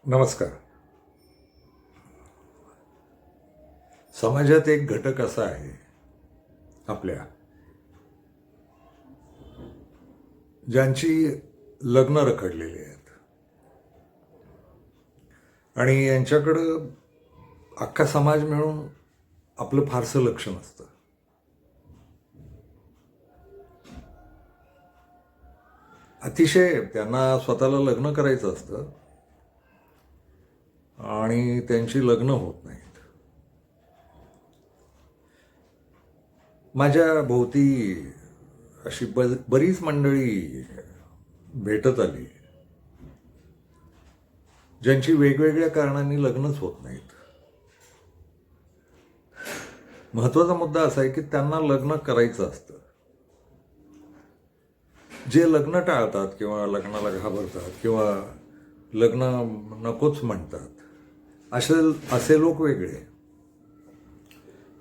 नमस्कार. समाजात एक घटक असा आहे आपल्या, ज्यांची लग्न रखडलेली आहेत आणि यांच्याकडं अख्खा समाज मिळून आपलं फारसं लक्ष नसतं. अतिशय त्यांना स्वतःला लग्न करायचं असतं आणि त्यांची लग्न होत नाहीत. माझ्या भोवती अशी बरीच मंडळी भेटत आली ज्यांची वेगवेगळ्या कारणांनी लग्नच होत नाहीत. महत्वाचा मुद्दा असा आहे की त्यांना लग्न करायचं असतं. जे लग्न टाळतात किंवा लग्नाला घाबरतात किंवा लग्न नकोच म्हणतात, असे लोक वेगळे.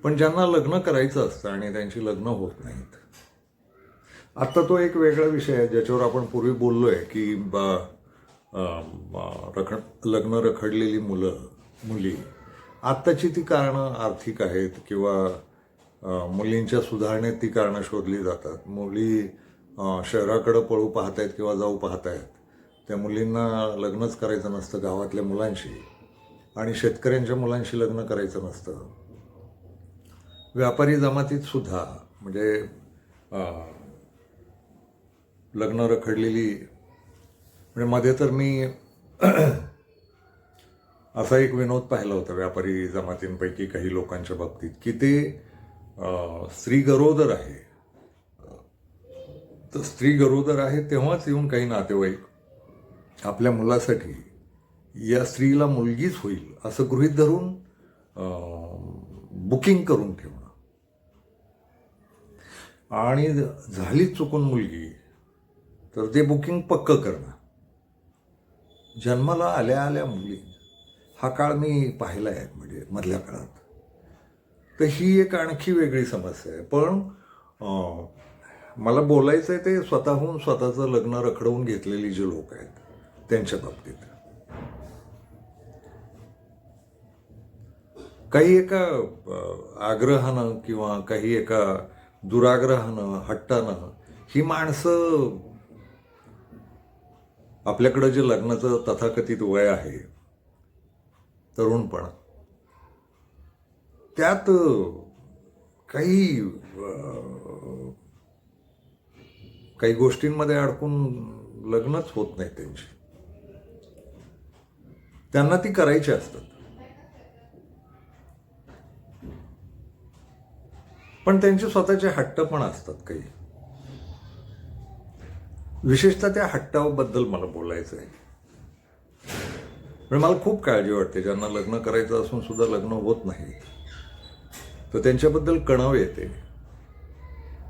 पण ज्यांना लग्न करायचं असतं आणि त्यांची लग्न होत नाहीत, आत्ता तो एक वेगळा विषय आहे ज्याच्यावर आपण पूर्वी बोललोय की लग्न रखडलेली मुली, आत्ताची ती कारणं आर्थिक आहेत किंवा मुलींच्या सुधारणेत ती कारणं शोधली जातात. मुली शहराकडं पळू पाहत आहेत किंवा जाऊ पाहत आहेत. त्या मुलींना लग्नच करायचं नसतं गावातल्या मुलांशी, आणि शेतकऱ्यांच्या मुलांशी लग्न करायचं नसतं. व्यापारी जमातीत सुद्धा म्हणजे लग्न रखडलेली, म्हणजे मध्ये तर मी असा एक विनोद पाहिला होता व्यापारी जमातींपैकी काही लोकांच्या बाबतीत की ते स्त्री गरोदर आहे, तर स्त्री गरोदर आहे तेव्हाच येऊन काही नातेवाईक आपल्या मुलासाठी या स्त्रीला मुलगीच होईल असं गृहीत धरून बुकिंग करून ठेवणं, आणि झालीच चुकून मुलगी तर ते बुकिंग पक्कं करणं. जन्माला आल्या आल्या मुली हा काळ मी पाहिला आहे, म्हणजे मधल्या काळात. तर ही एक आणखी वेगळी समस्या आहे. पण मला बोलायचं आहे ते स्वतःहून स्वतःचं लग्न रखडवून घेतलेली जे लोक आहेत त्यांच्या बाबतीत. काही एका आग्रहानं किंवा काही एका दुराग्रहानं, हट्टानं ही माणसं आपल्याकडं जे लग्नाचं तथाकथित वय आहे, तरुणपण, त्यात काही गोष्टींमध्ये अडकून लग्नच होत नाही त्यांची. त्यांना ती करायची असतात, पण त्यांचे स्वतःचे हट्ट पण असतात काही. विशेषतः त्या हट्टाबद्दल मला बोलायचं आहे. म्हणजे मला खूप काळजी वाटते ज्यांना लग्न करायचं असून सुद्धा लग्न होत नाही, तर त्यांच्याबद्दल कणव येते,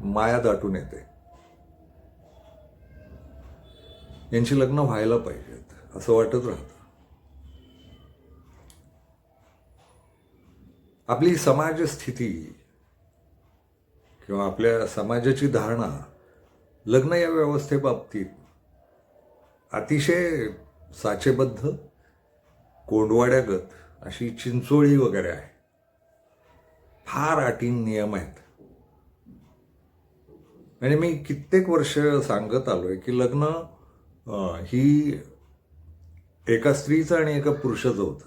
माया दाटून येते. यांची लग्न व्हायला पाहिजेत असं वाटत राहतं. आपली समाज स्थिती किंवा आपल्या समाजाची धारणा लग्न या व्यवस्थेबाबतीत अतिशय साचेबद्ध, कोंडवाड्यागत अशी चिंचोळी वगैरे आहे. फार अटीन नियम आहेत. म्हणजे मी कित्येक वर्ष सांगत आलोय की लग्न ही एका स्त्रीचं आणि एका पुरुषाचं होतं.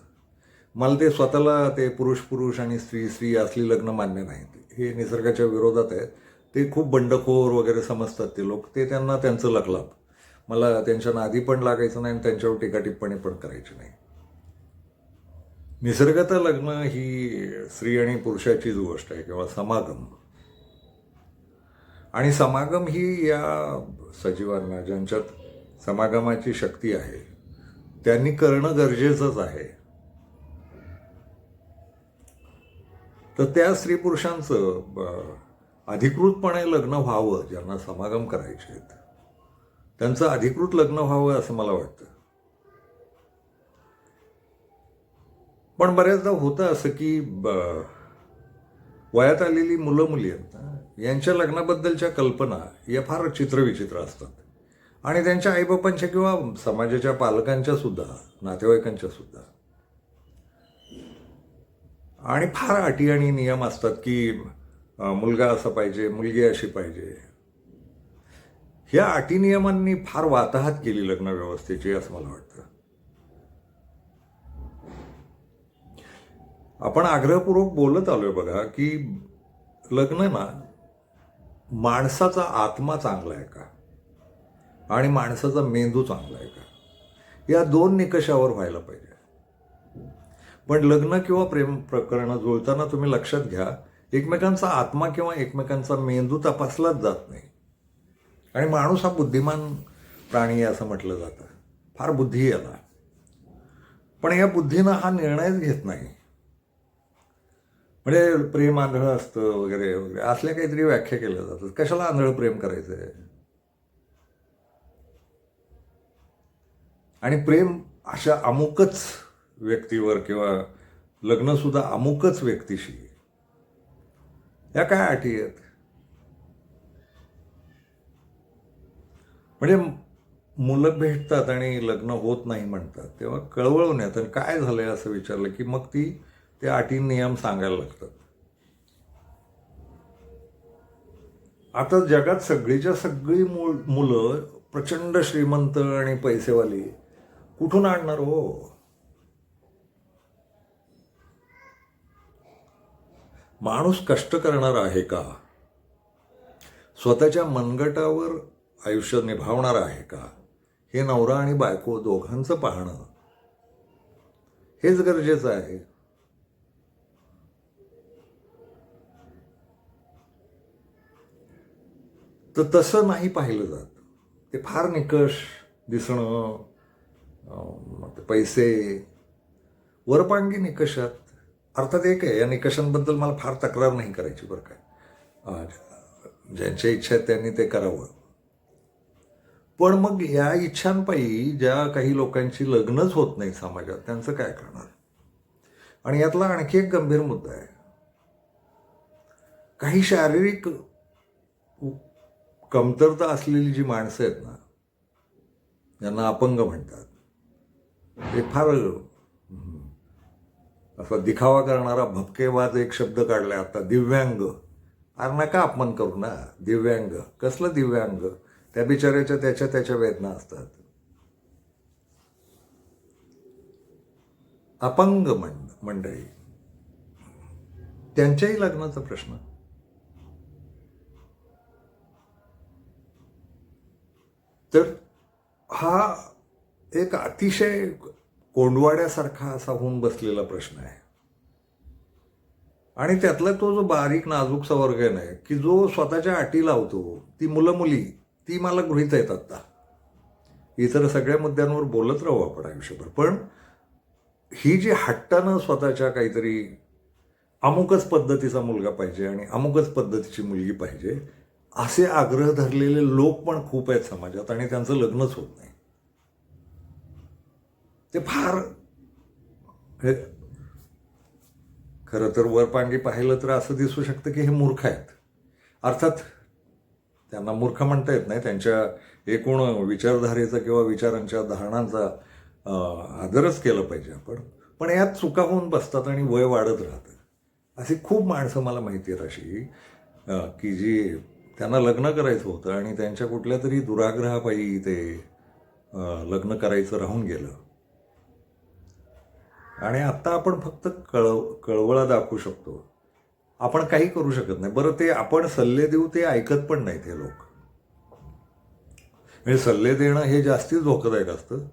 मला ते स्वतःला ते पुरुष आणि स्त्री असली लग्न मान्य नाहीत. हे निसर्गाच्या विरोधात आहेत. ते खूप बंडखोर वगैरे समजतात ते लोक. ते त्यांना त्यांचं लकलाप. मला त्यांच्या नादी पण लागायचं नाही आणि त्यांच्यावर टीकाटिप्पणी पण करायची नाही. निसर्गत लग्न ही स्त्री आणि पुरुषाचीच गोष्ट आहे किंवा समागम. आणि समागम ही या सजीवांना, ज्यांच्यात समागमाची शक्ती आहे, त्यांनी करणं गरजेचंच आहे. तर त्या स्त्री पुरुषांचं अधिकृतपणे लग्न व्हावं, ज्यांना समागम करायचे आहेत त्यांचं अधिकृत लग्न व्हावं असं मला वाटतं. पण बऱ्याचदा होतं असं की वयात आलेली मुलं मुली आहेत ना, यांच्या लग्नाबद्दलच्या कल्पना या फार चित्रविचित्र असतात. आणि त्यांच्या आईबापांच्या किंवा समाजाच्या पालकांच्या सुद्धा, नातेवाईकांच्या सुद्धा. आणि फार अटी आणि नियम असतात की मुलगा असा पाहिजे, मुलगी अशी पाहिजे. ह्या अटी नियमांनी फार वाताहत केली लग्न व्यवस्थेची असं मला वाटतं. आपण आग्रहपूर्वक बोलत आलोय बघा की लग्न ना माणसाचा आत्मा चांगला आहे का आणि माणसाचा मेंदू चांगला आहे का, या दोन निकषावर व्हायला पाहिजे. पण लग्न किंवा प्रेम प्रकरणं जुळताना तुम्ही लक्षात घ्या, एकमेकांचा आत्मा किंवा एकमेकांचा मेंदू तपासलाच जात नाही. आणि माणूस हा बुद्धिमान प्राणी आहे असं म्हटलं जातं, फार बुद्धी याला. पण या बुद्धीनं हा निर्णयच घेत नाही. म्हणजे प्रेम आंधळं असतं वगैरे वगैरे असल्या काहीतरी व्याख्या केल्या जातात. कशाला आंधळं प्रेम करायचंय? आणि प्रेम अशा अमुकच व्यक्तीवर किंवा लग्न सुद्धा अमुकच व्यक्तीशी, या काय अटी आहेत? म्हणजे मुलं भेटतात आणि लग्न होत नाही म्हणतात तेव्हा कळवळून येतं काय झालंय असं विचारलं की मग ते अटी नियम सांगायला लागतात. आता जगात सगळीच्या सगळी मुलं प्रचंड श्रीमंत आणि पैसेवाली कुठून आणणार हो? माणूस कष्ट करणार आहे का? स्वतःच्या मनगटावर आयुष्य निभावणार आहे का? हे नवरा आणि बायको दोघांचं पाहणं हेच गरजेचं आहे. तर तसं नाही पाहिलं जात. ते फार निकष दिसणं, पैसे, वरपांगी निकषात. अर्थात एक आहे, या निकषांबद्दल मला फार तक्रार नाही करायची बरं काय. ज्यांच्या इच्छा आहेत त्यांनी ते करावं. पण मग या इच्छांपायी ज्या काही लोकांची लग्नच होत नाही समाजात, त्यांचं काय करणार? आणि यातला आणखी एक गंभीर मुद्दा आहे. काही शारीरिक कमतरता असलेली जी माणसं आहेत ना, ज्यांना अपंग म्हणतात, ते फार असा दिखावा करणारा भपकेबाज एक शब्द काढलाय आता, दिव्यांग. अरे नका अपमान करू ना. दिव्यांग कसलं दिव्यांग? त्या बिचाऱ्याच्या त्याच्या वेदना असतात. अपंग मंडळी, त्यांच्याही लग्नाचा प्रश्न. तर हा एक अतिशय कोंडवाड्यासारखा असा होऊन बसलेला प्रश्न आहे. आणि त्यातला तो जो बारीक नाजूकसा वर्ग आहे ना, की जो स्वतःच्या अटी लावतो, ती मुलं मुली, ती मला गृहीत आहेत आता. इतर सगळ्या मुद्द्यांवर बोलत राहू आपण आयुष्यभर, पण ही जी हट्टानं स्वतःच्या काहीतरी अमुकच पद्धतीचा मुलगा पाहिजे आणि अमुकच पद्धतीची मुलगी पाहिजे असे आग्रह धरलेले लोक पण खूप आहेत समाजात, आणि त्यांचं लग्नच होत नाही. ते फार, खरं तर वरपांगी पाहिलं तर असं दिसू शकतं की हे मूर्ख आहेत. अर्थात त्यांना मूर्ख म्हणता येत नाही, त्यांच्या एकूण विचारधारेचा किंवा विचारांच्या धारणांचा आदरच केला पाहिजे आपण. पण यात चुका होऊन बसतात आणि वय वाढत राहतं. अशी खूप माणसं मला माहिती आहेत अशी, की जी त्यांना लग्न करायचं होतं आणि त्यांच्या कुठल्या तरी दुराग्रहापायी ते लग्न करायचं राहून गेलं. आणि आत्ता आपण फक्त कळवळा दाखवू शकतो, आपण काही करू शकत नाही. बरं, ते आपण सल्ले देऊ ते ऐकत पण नाहीत हे लोक. म्हणजे सल्ले देणं हे जास्तीच धोकादायक असतं.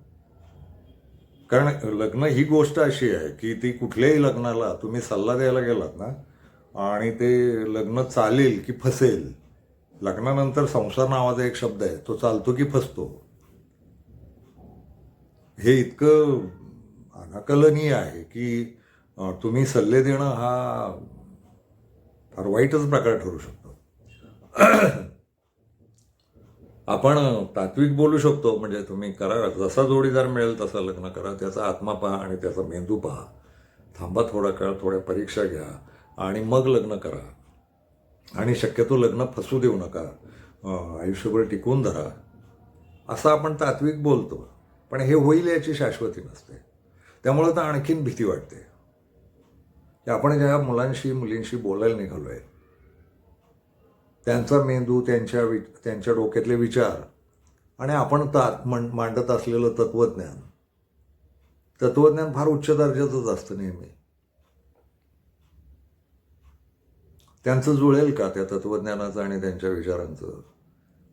कारण लग्न ही गोष्ट अशी आहे की ती कुठल्याही लग्नाला तुम्ही सल्ला द्यायला गेलात ना, आणि ते लग्न चालेल की फसेल. लग्नानंतर संसार नावाचा एक शब्द आहे, तो चालतो की फसतो, हे इतकं अनाकलनीय आहे की तुम्ही सल्ले देणं हा फार वाईटच प्रकार ठरू शकतो. आपण तात्विक बोलू शकतो, म्हणजे तुम्ही करा, जसा जोडीदार मिळेल तसं लग्न करा, त्याचा आत्मा पहा आणि त्याचा मेंदू पहा, थांबा थोडा काळ, थोड्या परीक्षा घ्या आणि मग लग्न करा. आणि शक्यतो लग्न फसू देऊ नका, आयुष्यभर टिकवून धरा. असं आपण तात्विक बोलतो, पण हे होईल याची शाश्वती नसते. त्यामुळं तर आणखीन भीती वाटते की आपण ज्या मुलांशी मुलींशी बोलायला निघालो आहे त्यांचा मेंदू, त्यांच्या डोक्यातले विचार आणि आपण मांडत असलेलं तत्वज्ञान फार उच्च दर्जाचंच असतं नेहमी. त्यांचं जुळेल का त्या तत्वज्ञानाचं आणि त्यांच्या विचारांचं?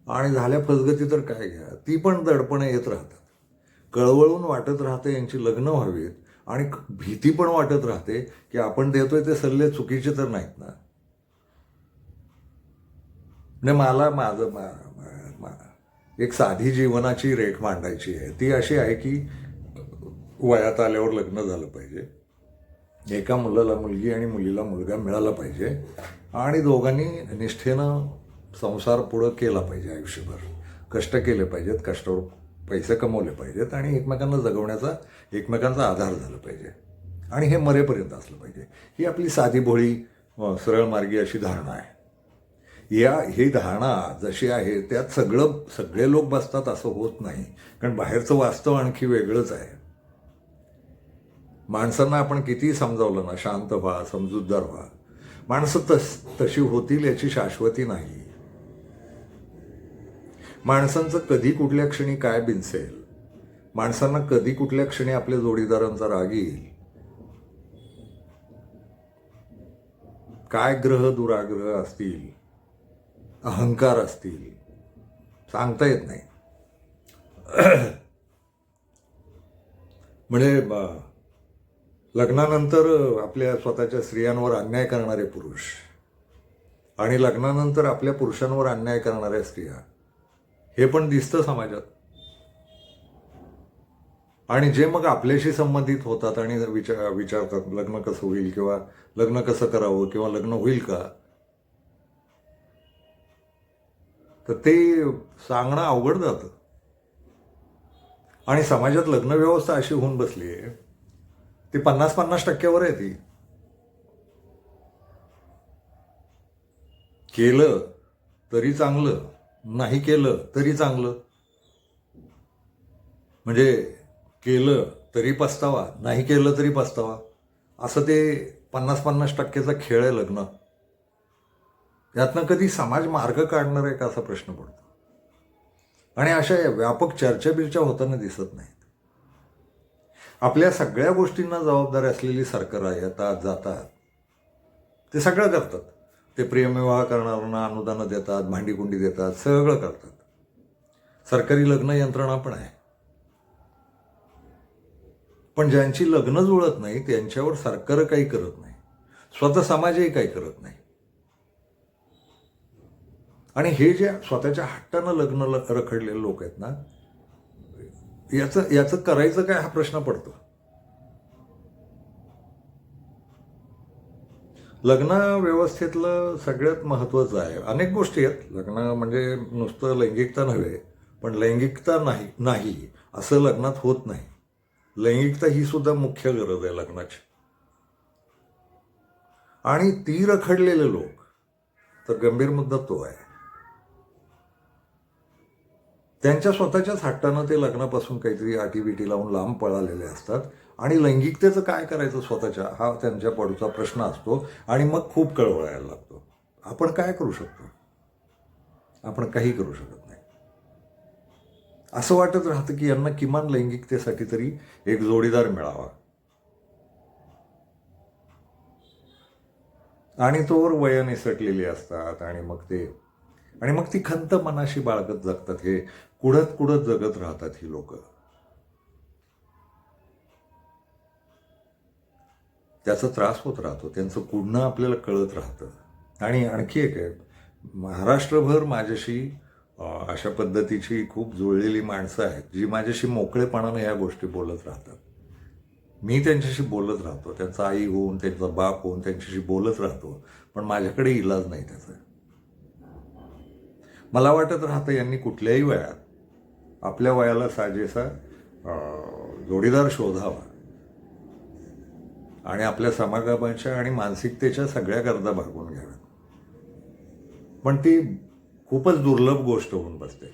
आणि झाल्या फसगती तर काय घ्या, ती पण दडपणं येत राहतात. कळवळून वाटत राहते यांची लग्न व्हावीत आणि भीती पण वाटत राहते की आपण देतोय ते सल्ले चुकीचे तर नाहीत ना. म्हणजे मला एक साधी जीवनाची रेख मांडायची आहे. ती अशी आहे की वयात आल्यावर लग्न झालं पाहिजे, एका मुलाला मुलगी आणि मुलीला मुलगा मिळाला पाहिजे आणि दोघांनी निष्ठेनं संसार पुढं केला पाहिजे. आयुष्यभर कष्ट केले पाहिजेत, कष्टावर पैसे कमवले पाहिजेत आणि एकमेकांना एकमेकांचा आधार झाला पाहिजे आणि हे मरेपर्यंत असलं पाहिजे. ही आपली साधी भोळी सरळ मार्गी अशी धारणा आहे. ही धारणा जशी आहे त्यात सगळे लोक बसतात असं होत नाही, कारण बाहेरचं वास्तव आणखी वेगळंच आहे. माणसांना आपण कितीही समजावलं ना, शांत व्हा, समजूतदार व्हा, माणसं तशी होतील याची शाश्वती नाही. माणसांचं कधी कुठल्या क्षणी काय बिनसेल, माणसांना कधी कुठल्या क्षणी आपल्या जोडीदारांचा राग येईल, काय ग्रह दुराग्रह असतील, अहंकार असतील, सांगता येत नाही. म्हणजे लग्नानंतर आपल्या स्वतःच्या स्त्रियांवर अन्याय करणारे पुरुष आणि लग्नानंतर आपल्या पुरुषांवर अन्याय करणाऱ्या स्त्रिया, हे पण दिसतं समाजात. आणि जे मग आपल्याशी संबंधित होतात आणि विचारतात लग्न कसं होईल किंवा लग्न कसं करावं किंवा लग्न होईल का, तर ते सांगणं अवघड जातं. आणि समाजात लग्न व्यवस्था अशी होऊन बसली आहे, ती 50-50% आहे. ती केलं तरी चांगलं, नाही केलं तरी चांगलं. म्हणजे केलं तरी पस्तावा, नाही केलं तरी पस्तावा, असं ते 50-50%चा खेळ आहे लग्न. यातनं कधी समाज मार्ग काढणार आहे का असा प्रश्न पडतो. आणि अशा व्यापक चर्चा होताना दिसत नाहीत. आपल्या सगळ्या गोष्टींना जबाबदारी असलेली सरकार येतात जातात, ते सगळं करतात. ते प्रेमविवाह करणाऱ्यांना अनुदानं देतात, भांडीकुंडी देतात, सगळं करतात. सरकारी लग्न यंत्रणा पण आहे. पण ज्यांची लग्न जुळत नाही त्यांच्यावर सरकार काही करत नाही, स्वतः समाजही काही करत नाही. आणि हे जे स्वतःच्या हट्टानं लग्न रखडलेले लोक आहेत ना, याचं करायचं काय हा प्रश्न पडतो. लग्न व्यवस्थेतलं सगळ्यात महत्त्वाचं आहे. अनेक गोष्टी आहेत. लग्न म्हणजे नुसतं लैंगिकता नव्हे, पण लैंगिकता नाही असं लग्नात होत नाही. लैंगिकता ही सुद्धा मुख्य गरज आहे लग्नाची. आणि ती रखडलेले लोक तर गंभीर मुद्दा तो आहे. त्यांच्या स्वतःच्याच हट्टानं ते लग्नापासून काहीतरी आटीबिटी लावून लांब पळालेले असतात आणि लैंगिकतेचं काय करायचं स्वतःच्या, हा त्यांच्या पुढचा प्रश्न असतो. आणि मग खूप कळवळायला लागतो. आपण काय करू शकतो? आपण काही करू शकत नाही. असं वाटत राहतं की यांना किमान लैंगिकतेसाठी तरी एक जोडीदार मिळावा. आणि तोवर वयं निसटलेली असतात आणि मग ती खंत मनाशी बाळगत जगतात. हे कुडत जगत राहतात ही लोक. त्याचा त्रास होत राहतो, त्यांचं कुडणं आपल्याला कळत राहतं. आणि आणखी एक आहे, महाराष्ट्रभर माझ्याशी अशा पद्धतीची खूप जुळलेली माणसं आहेत जी माझ्याशी मोकळेपणानं या गोष्टी बोलत राहतात. मी त्यांच्याशी बोलत राहतो, त्यांचा आई होऊन, त्यांचा बाप होऊन त्यांच्याशी बोलत राहतो, पण माझ्याकडे इलाज नाही त्याचा. मला वाटत राहतं यांनी कुठल्याही वयात आपल्या वयाला साजेसा जोडीदार शोधावा आणि आपल्या समागमाच्या आणि मानसिकतेच्या सगळ्या गरजा भागवून घ्याव्यात. पण ती खूपच दुर्लभ गोष्ट होऊन बसते.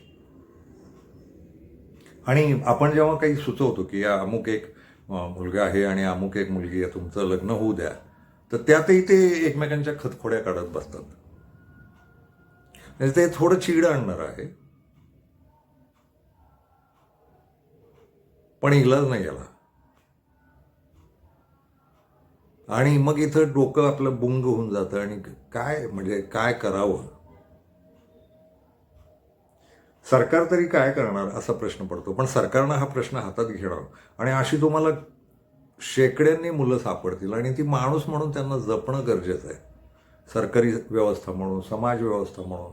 आणि आपण जेव्हा काही सुचवतो की या अमुक एक मुलगा आहे आणि अमुक एक मुलगी आहे, तुमचं लग्न होऊ द्या, तर त्यातही ते एकमेकांच्या खतखोड्या काढत बसतात. म्हणजे ते थोडं चीड आणणार आहे, पण इलाज नाही याला. आणि मग इथं डोकं आपलं बुंग होऊन जातं आणि काय म्हणजे काय करावं. सरकार तरी काय करणार असा प्रश्न पडतो. पण सरकारनं हा प्रश्न हातात घेणार आणि अशी तुम्हाला शेकड्यांनी मुलं सापडतील आणि ती माणूस म्हणून त्यांना जपणं गरजेचं आहे. सरकारी व्यवस्था म्हणून, समाज व्यवस्था म्हणून.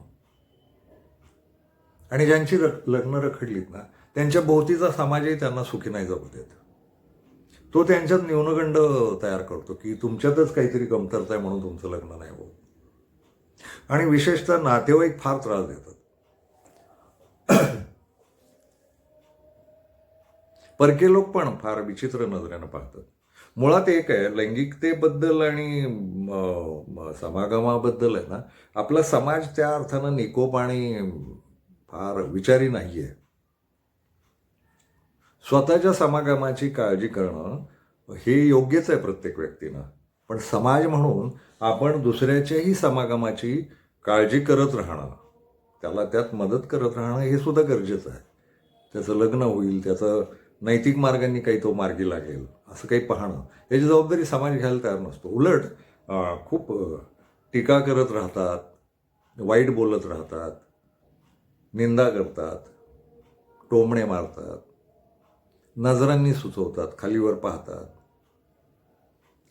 आणि ज्यांची लग्न रखडलीत ना, त्यांच्या भोवतीचा समाजही त्यांना सुखी नाही जगू देत. तो त्यांच्यात न्यूनगंड तयार करतो की तुमच्यातच काहीतरी कमतरता आहे म्हणून तुमचं लग्न नाही होत. आणि विशेषतः नातेवाईक फार त्रास देतात. परके लोक पण फार विचित्र नजरेनं पाहतात. मुळात एक आहे, लैंगिकतेबद्दल आणि समागमाबद्दल आहे ना, आपला समाज त्या अर्थानं निकोप आणि फार विचारी नाही आहे. स्वतःच्या समागमाची काळजी करणं हे योग्यच आहे प्रत्येक व्यक्तीनं. पण समाज म्हणून आपण दुसऱ्याच्याही समागमाची काळजी करत राहणं, त्याला त्यात मदत करत राहणं हे सुद्धा गरजेचं आहे. त्याचं लग्न होईल, त्याचं नैतिक मार्गांनी काही तो मार्गी लागेल असं काही पाहणं, याची जबाबदारी समाज घ्यायला तयार नसतो. उलट खूप टीका करत राहतात, वाईट बोलत राहतात, निंदा करतात, टोमणे मारतात, नजरांनी सुचवतात, खालीवर पाहतात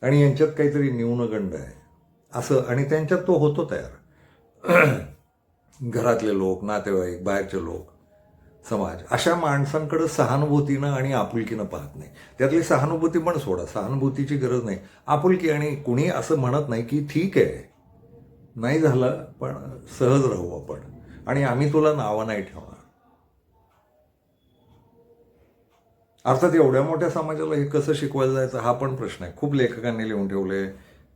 आणि यांच्यात काहीतरी न्यूनगंड आहे असं, आणि त्यांच्यात तो होतो तयार. घरातले लोक, नातेवाईक, बाहेरचे लोक, समाज अशा माणसांकडे सहानुभूतीनं आणि आपुलकीनं पाहत नाही. त्यातली सहानुभूती पण सोडा, सहानुभूतीची गरज नाही, आपुलकी. आणि कुणी असं म्हणत नाही की ठीक आहे, नाही झालं पण सहज राहू आपण आणि आम्ही तुला नावं नाही ठेवणार. अर्थात एवढ्या मोठ्या समाजाला हे कसं शिकवायला जायचं हा पण प्रश्न आहे. खूप लेखकांनी लिहून ठेवले,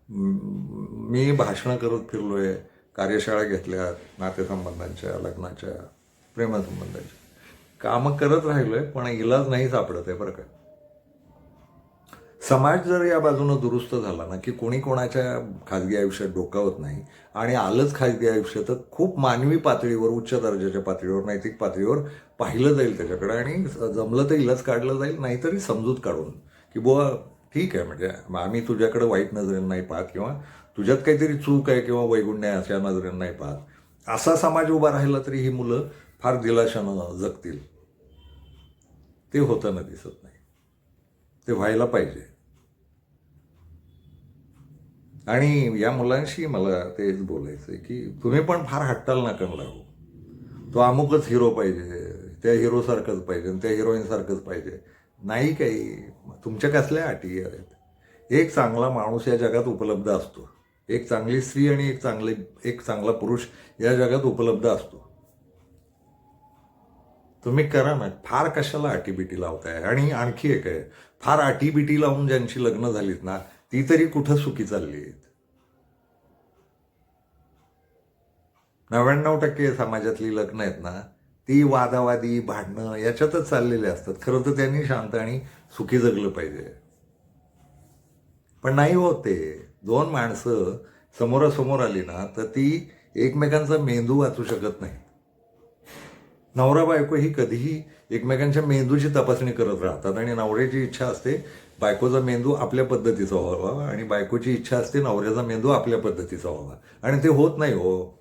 मी भाषणं करत फिरलोय, कार्यशाळा घेतल्या नातेसंबंधांच्या, लग्नाच्या, प्रेमसंबंधांच्या, कामं करत राहिलोय, पण इलाज नाही सापडत आहे बरं का. समाज जर या बाजूनं दुरुस्त झाला ना, की कोणी कोणाच्या खाजगी आयुष्यात डोकावत नाही आणि आलंच खाजगी आयुष्य, तर खूप मानवी पातळीवर, उच्च दर्जाच्या पातळीवर, नैतिक पातळीवर पाहिलं जाईल त्याच्याकडे आणि जमलं तर इलाज काढलं जाईल, नाहीतरी समजूत काढून की बुवा ठीक आहे, म्हणजे आम्ही तुझ्याकडे वाईट नजरेनं नाही पाहत किंवा तुझ्यात काहीतरी चूक आहे किंवा वैगुण्य आहे अशा नजरेनं नाही पाहत, असा समाज उभा राहिला तरी ही मुलं फार दिलाशानं जगतील. ते होताना दिसत नाही. ते व्हायला पाहिजे. आणि या मुलांशी मला तेच बोलायचं आहे की तुम्ही पण फार हट्टाल नाकान लागू. तो अमुकच हिरो पाहिजे, त्या हिरोसारखंच पाहिजे, त्या हिरोईनसारखंच पाहिजे. नाही, काही तुमच्या कसल्या अटी आहेत. एक चांगला माणूस या जगात उपलब्ध असतो, एक चांगली स्त्री आणि एक चांगला पुरुष या जगात उपलब्ध असतो. तुम्ही करा ना, फार कशाला अटीबिटी लावताय. आणि आणखी एक आहे, फार अटीबिटी लावून ज्यांची लग्न झालीत ना, ती तरी कुठं सुखी चालली आहेत. 99% समाजातली लग्न आहेत ना, ती वादावादी, भांडणं याच्यातच चाललेले असतात. खरं तर त्यांनी शांत आणि सुखी जगलं पाहिजे, पण नाही होत ते. दोन माणसं समोरासमोर आली ना, तर ती एकमेकांचा मेंदू वाचू शकत नाही. नवरा बायको ही कधीही एकमेकांच्या मेंदूची तपासणी करत राहतात आणि नवऱ्याची इच्छा असते बायकोचा मेंदू आपल्या पद्धतीचा व्हावा आणि बायकोची इच्छा असते नवऱ्याचा मेंदू आपल्या पद्धतीचा व्हावा, आणि ते होत नाही हो.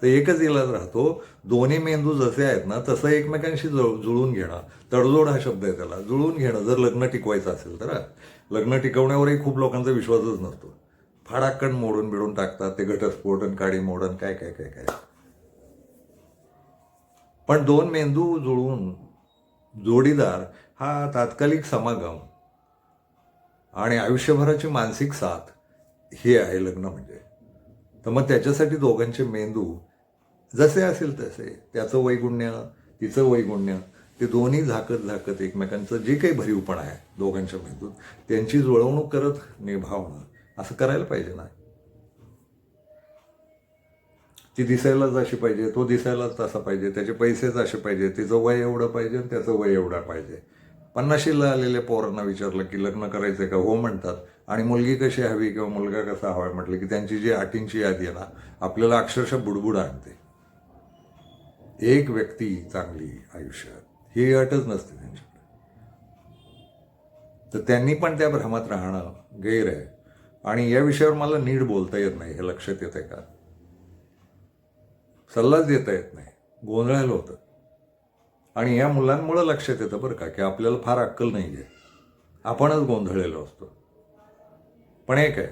तर एकच इलाज राहतो, दोन्ही मेंदू जसे आहेत ना तसं एकमेकांशी जुळून घेणं. तडजोड हा शब्द आहे त्याला, जुळून घेणं. जर लग्न टिकवायचं असेल तर. लग्न टिकवण्यावरही खूप लोकांचा विश्वासच नसतो, फाडाकण मोडून बिडून टाकतात ते, घटस्फोट आणि काडी मोडन काय काय काय काय. पण दोन मेंदू जुळवून जोडीदार हा तात्कालिक समागम आणि आयुष्यभराची मानसिक साथ हे आहे लग्न म्हणजे. तर मग त्याच्यासाठी दोघांचे मेंदू जसे असेल तसे, त्याचं वैगुण्य, तिचं वैगुण्य, ते दोन्ही झाकत झाकत एकमेकांचं जे काही भरीवपण आहे दोघांच्या मेंदूत, त्यांची जुळवणूक करत निभावणं असं करायला पाहिजे ना. ती दिसायलाच अशी पाहिजे, तो दिसायलाच तसा पाहिजे, त्याचे पैसेच असे पाहिजे, तिचं वय एवढं पाहिजे आणि त्याचं वय एवढं पाहिजे. 50शीला आलेल्या पोरांना विचारलं की लग्न करायचं का, हो म्हणतात. आणि मुलगी कशी हवी किंवा मुलगा कसा हवा म्हटलं की त्यांची जी अटींची यादी आहे ना, आपल्याला अक्षरशः बुडबुड आणते. एक व्यक्ती चांगली आयुष्यात ही अटच नसते त्यांच्याकडे. तर त्यांनी पण त्या भ्रमात राहणं गैर आहे. आणि या विषयावर मला नीट बोलता येत नाही, हे लक्षात येत आहे का? सल्लाच देता येत नाही, गोंधळायला होतं. आणि या मुलांमुळं लक्षात येतं बरं का, की आपल्याला फार अक्कल नाही आहे, आपणच गोंधळलेलो असतो. पण एक आहे,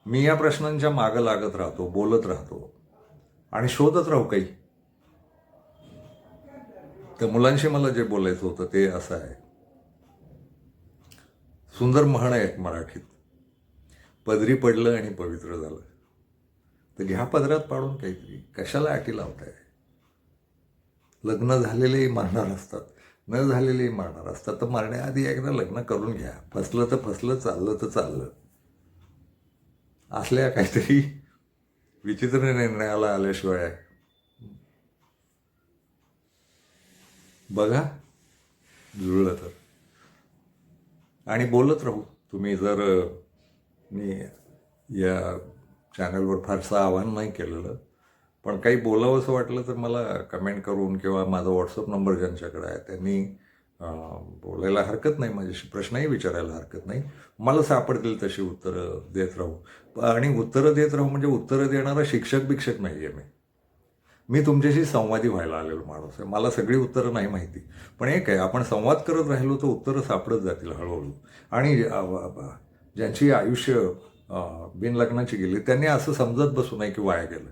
मी या प्रश्नांच्या मागं लागत राहतो, बोलत राहतो आणि शोधत राहू काही. तर मुलांशी मला जे बोलायचं होतं ते असं आहे. सुंदर म्हण आहे एक मराठीत, पदरी पडलं आणि पवित्र झालं. तर घ्या पदरात पाडून काहीतरी, कशाला अटी लावताय? लग्न झालेलेही मरणार असतात, न झालेलेही मरणार असतात. तर मरण्याआधी एकदा लग्न करून घ्या. फसलं तर फसलं, चाललं तर चाललं. असल्या काहीतरी विचित्र निर्णयाला आल्याशिवाय बघा, जुळलं तर. आणि बोलत राहू. तुम्ही जर, मी या चॅनलवर फारसं आवाहन नाही केलेलं, पण काही बोलावं असं वाटलं तर मला कमेंट करून किंवा माझा व्हॉट्सअप नंबर ज्यांच्याकडे आहे त्यांनी बोलायला हरकत नाही, माझ्याशी प्रश्नही विचारायला हरकत नाही. मला सापडतील तशी उत्तरं देत राहू. आणि उत्तरं देत राहू म्हणजे उत्तरं देणारा शिक्षक बिक्षक नाही आहे मी तुमच्याशी संवादी व्हायला आलेलो माणूस आहे. मला सगळी उत्तरं नाही माहिती, पण एक आहे, आपण संवाद करत राहिलो तर उत्तरं सापडत जातील हळूहळू. आणि ज्यांची आयुष्य बिनलग्नाची गेली त्यांनी असं समजत बसू नये की वाया गेलं.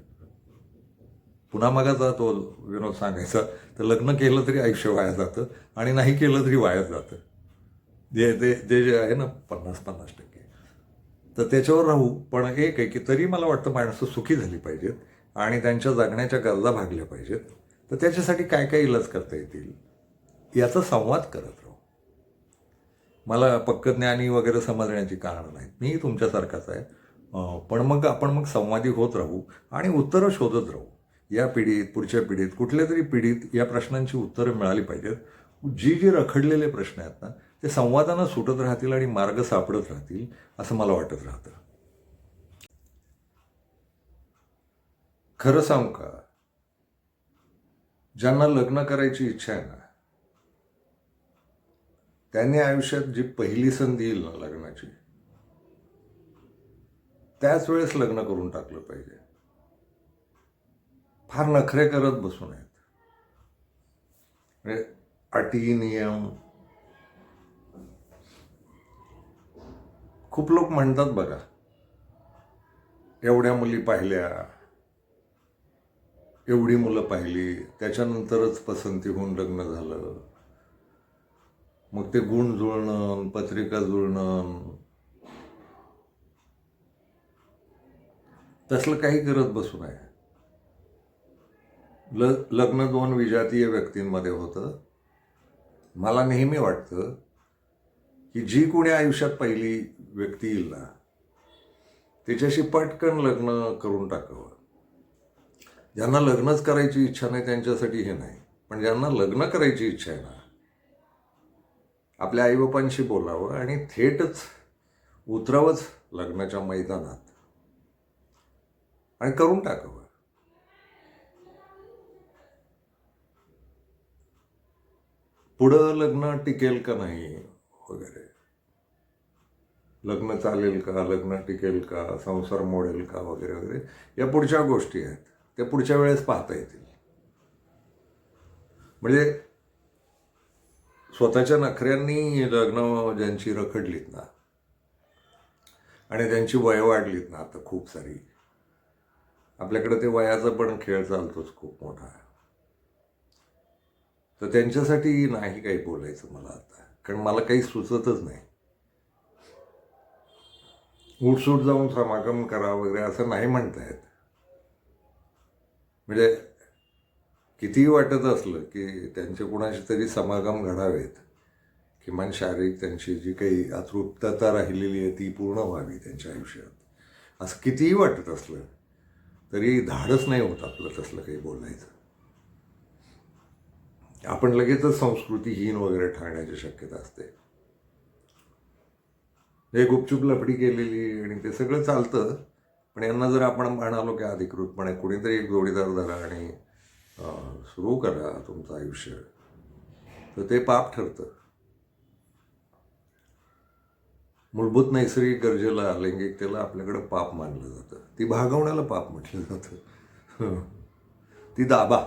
पुन्हा मागाचा तो विनोद सांगायचा, तर लग्न केलं तरी आयुष्य वाया जातं आणि नाही केलं तरी वायाच जातं. जे आहे ना 50-50%. तर त्याच्यावर राहू. पण एक आहे की तरी मला वाटतं माणसं सुखी झाली पाहिजेत आणि त्यांच्या जगण्याच्या गरजा भागल्या पाहिजेत. तर त्याच्यासाठी काय काय इलाज करता येतील याचा संवाद करत राहू. मला पक्क ज्ञानी वगैरे समजण्याची कारणं नाहीत, मी तुमच्यासारखाच आहे. पण मग आपण संवादी होत राहू आणि उत्तरं शोधत राहू. या पिढीत, पुढच्या पिढीत, कुठल्या तरी पिढीत या प्रश्नांची उत्तरं मिळाली पाहिजेत. जी रखडलेले प्रश्न आहेत ना, ते संवादानं सुटत राहतील आणि मार्ग सापडत राहतील असं मला वाटत राहतं. खरं सांगू का, ज्यांना लग्न करायची इच्छा आहे ना, त्यांनी आयुष्यात जी पहिली संधी येईल ना लग्नाची, त्याच वेळेस लग्न करून टाकलं पाहिजे. फार नखरे करत बसू नयेत. म्हणजे अटी, नियम, खूप लोक म्हणतात बघा, एवढ्या मुली पाहिल्या, एवढी मुलं पाहिली, त्याच्यानंतरच पसंती होऊन लग्न झालं. मग ते गुण जुळणं, पत्रिका जुळणं, तसलं काही करत बसू नये. लग्न 2 विजातीय व्यक्तींमध्ये होतं. मला नेहमी वाटतं की जी कोणी आयुष्यात पहिली व्यक्ती येईल ना, तिच्याशी पटकन लग्न करून टाकावं. ज्यांना लग्नच करायची इच्छा नाही त्यांच्यासाठी हे नाही, पण ज्यांना लग्न करायची इच्छा आहे ना, आपल्या आईबापांशी बोलावं आणि थेटच उतरावंच लग्नाच्या मैदानात आणि करून टाकावं. पुढं लग्न टिकेल का नाही वगैरे, लग्न चालेल का, लग्न टिकेल का, संसार मोडेल का वगैरे वगैरे, या पुढच्या गोष्टी आहेत, त्या पुढच्या वेळेस पाहता येतील. म्हणजे स्वतःच्या नखऱ्यांनी लग्न ज्यांची रखडलीत ना आणि त्यांची वय वाढलीत ना आता खूप सारी, आपल्याकडे ते वयाचा पण खेळ चालतोच खूप मोठा, तर त्यांच्यासाठी नाही काही बोलायचं मला आता, कारण मला काही सुचतच नाही. उठसूट जाऊन समागम करा वगैरे असं नाही म्हणतायत. म्हणजे कितीही वाटत असलं की त्यांचे कुणाशी तरी समागम घडावेत, किमान शारीरिक त्यांची जी काही अतृप्तता राहिलेली आहे ती पूर्ण व्हावी त्यांच्या आयुष्यात, असं कितीही वाटत असलं तरी धाडच नाही होत आपलं तसलं काही बोलायचं. आपण लगेचच संस्कृतीहीन वगैरे ठरण्याची शक्यता असते. हे गुपचूप लफडी केलेली आणि ते सगळं चालतं, पण यांना जर आपण म्हणालो की अधिकृतपणे कुणीतरी एक जोडीदार धरा आणि सुरू करा तुमचं आयुष्य, तर ते पाप ठरतं. मूलभूत नैसर्गिक गरजेला, लैंगिकतेला आपल्याकडे पाप मानलं जातं. ती भागवण्याला पाप म्हटलं जातं. ती दाबा,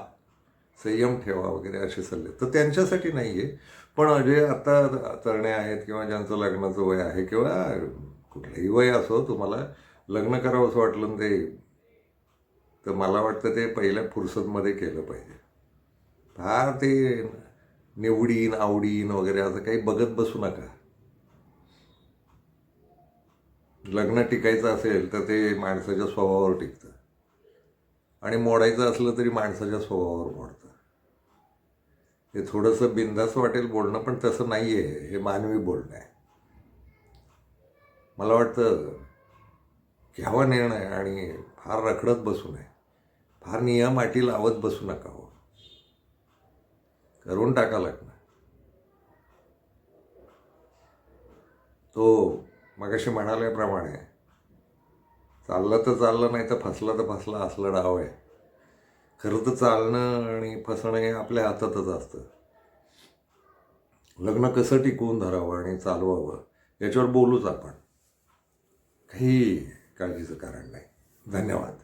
संयम ठेवा वगैरे असे सल्ले तर त्यांच्यासाठी नाही आहे. पण जे आता तरणे आहेत किंवा ज्यांचं लग्नाचं वय आहे किंवा कुठलंही वय असो, तुम्हाला लग्न करावं असं वाटलं ना ते, तर मला वाटतं ते पहिल्या फुरसतमध्ये केलं पाहिजे. फार ते निवडीन आवडीन वगैरे असं काही बघत बसू नका. लग्न टिकायचं असेल तर ते माणसाच्या स्वभावावर टिकतं आणि मोडायचं असलं तरी माणसाच्या स्वभावावर मोडतं. हे थोडंसं बिनधास्त वाटेल बोलणं, पण तसं नाही आहे. हे मानवी बोलणं आहे. मला वाटतं घ्यावा निर्णय आणि फार रखडत बसू नये. फार नियम अटी लावत बसू नका हो. करून टाका लग्न. तो मगाशी म्हणाल्याप्रमाणे चाललं तर चाललं, नाही तर फसला असलं डाव आहे. खरं तर चालणं आणि फसणं हे आपल्या हातातच असतं. लग्न कसं टिकवून धरावं आणि चालवावं याच्यावर बोलूच आपण. काही काळजीचं कारण नाही. धन्यवाद.